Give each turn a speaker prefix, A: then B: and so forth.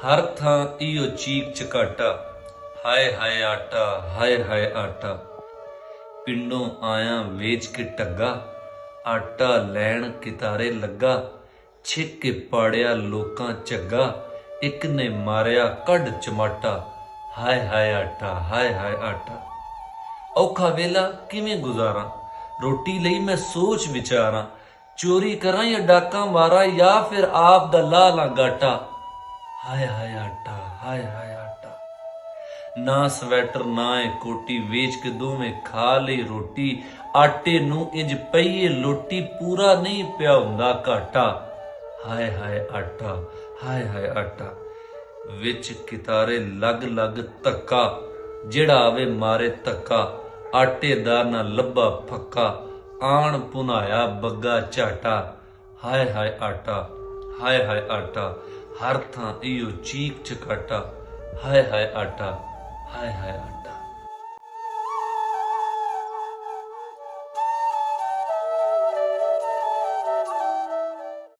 A: हर थां इहो चीक चकाटा, हाय हाय आटा, हाय हाय आटा। पिंडों आया वेच के टग्गा, आटा लैण कितारे लगा। छिक के पाड़िया लोकां झग्गा, एक ने मारिया कढ़ चमाटा। हाय हाय आटा, हाय हाय आटा। औखा वेला किवें गुजारां, रोटी लई मैं सोच विचारां। चोरी करां या डाका मारा, या फिर आप दा ला ला गाटा। हाय हाय आटा, हाय हाय आटा। ना स्वैटर ना ए कोटी, वेच के दोवें खा लई रोटी। आटे नूं इंज पईए लोटी, पूरा नहीं पिया हुंदा घाटा। हाय हाय आटा, हाय हाय आटा। विच कितारे लग लग धक्का, जिहड़ा आवे मारे धक्का। आटे दा ना लब्भा फक्का, आण भुनाया बग्गा झाटा। हाय हाय आटा, हाय हाय आटा। हर थां इहो चीक चकाटा, हाय हाय आटा, हाय हाय आटा।